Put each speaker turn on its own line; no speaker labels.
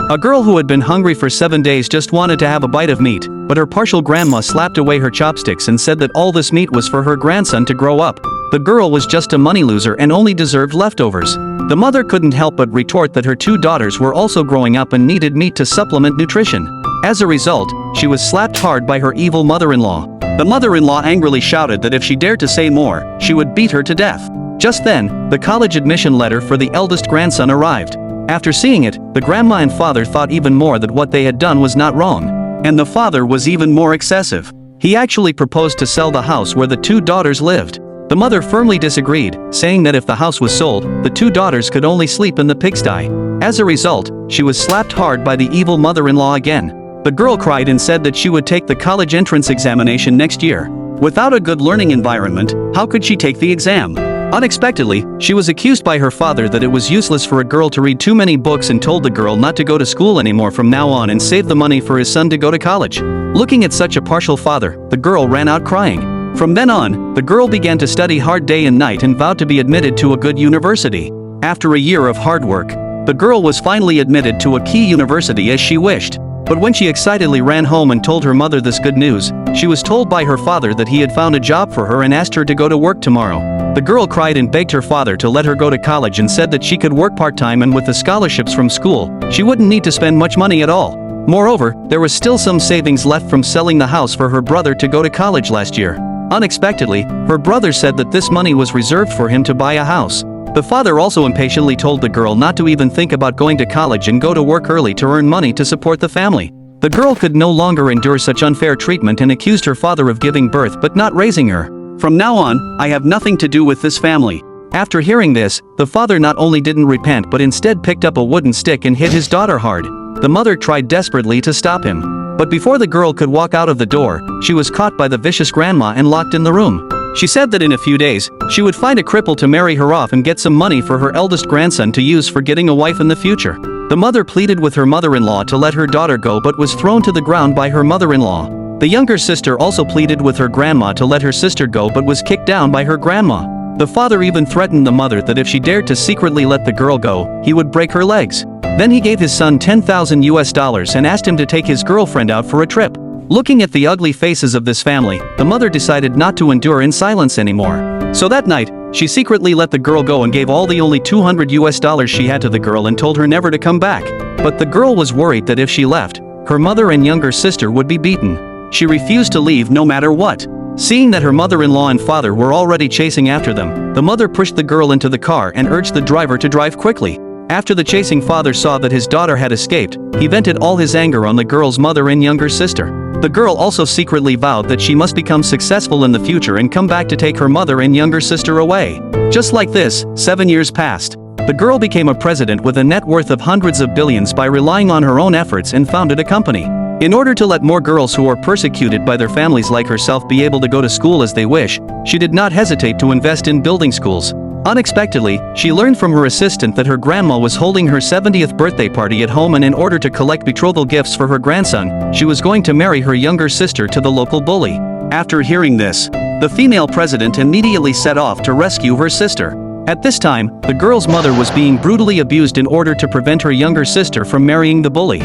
A girl who had been hungry for 7 days just wanted to have a bite of meat, but her partial grandma slapped away her chopsticks and said that all this meat was for her grandson to grow up. The girl was just a money loser and only deserved leftovers. The mother couldn't help but retort that her 2 daughters were also growing up and needed meat to supplement nutrition. As a result, she was slapped hard by her evil mother-in-law. The mother-in-law angrily shouted that if she dared to say more, she would beat her to death. Just then, the college admission letter for the eldest grandson arrived. After seeing it, the grandma and father thought even more that what they had done was not wrong. And the father was even more excessive. He actually proposed to sell the house where the 2 daughters lived. The mother firmly disagreed, saying that if the house was sold, the 2 daughters could only sleep in the pigsty. As a result, she was slapped hard by the evil mother-in-law again. The girl cried and said that she would take the college entrance examination next year. Without a good learning environment, how could she take the exam? Unexpectedly, she was accused by her father that it was useless for a girl to read too many books and told the girl not to go to school anymore from now on and save the money for his son to go to college. Looking at such a partial father, the girl ran out crying. From then on, the girl began to study hard day and night and vowed to be admitted to a good university. After a year of hard work, the girl was finally admitted to a key university as she wished. But when she excitedly ran home and told her mother this good news, she was told by her father that he had found a job for her and asked her to go to work tomorrow. The girl cried and begged her father to let her go to college and said that she could work part-time, and with the scholarships from school, she wouldn't need to spend much money at all. Moreover, there was still some savings left from selling the house for her brother to go to college last year. Unexpectedly, her brother said that this money was reserved for him to buy a house. The father also impatiently told the girl not to even think about going to college and go to work early to earn money to support the family. The girl could no longer endure such unfair treatment and accused her father of giving birth but not raising her. From now on, I have nothing to do with this family. After hearing this, the father not only didn't repent but instead picked up a wooden stick and hit his daughter hard. The mother tried desperately to stop him. But before the girl could walk out of the door, she was caught by the vicious grandma and locked in the room. She said that in a few days, she would find a cripple to marry her off and get some money for her eldest grandson to use for getting a wife in the future. The mother pleaded with her mother-in-law to let her daughter go but was thrown to the ground by her mother-in-law. The younger sister also pleaded with her grandma to let her sister go but was kicked down by her grandma. The father even threatened the mother that if she dared to secretly let the girl go, he would break her legs. Then he gave his son $10,000 and asked him to take his girlfriend out for a trip. Looking at the ugly faces of this family, the mother decided not to endure in silence anymore. So that night, she secretly let the girl go and gave all the only $200 she had to the girl and told her never to come back. But the girl was worried that if she left, her mother and younger sister would be beaten. She refused to leave no matter what. Seeing that her mother-in-law and father were already chasing after them, the mother pushed the girl into the car and urged the driver to drive quickly. After the chasing father saw that his daughter had escaped, he vented all his anger on the girl's mother and younger sister. The girl also secretly vowed that she must become successful in the future and come back to take her mother and younger sister away. Just like this, 7 years passed. The girl became a president with a net worth of hundreds of billions by relying on her own efforts and founded a company. In order to let more girls who are persecuted by their families like herself be able to go to school as they wish, she did not hesitate to invest in building schools. Unexpectedly, she learned from her assistant that her grandma was holding her 70th birthday party at home, and in order to collect betrothal gifts for her grandson, she was going to marry her younger sister to the local bully. After hearing this, the female president immediately set off to rescue her sister. At this time, the girl's mother was being brutally abused in order to prevent her younger sister from marrying the bully.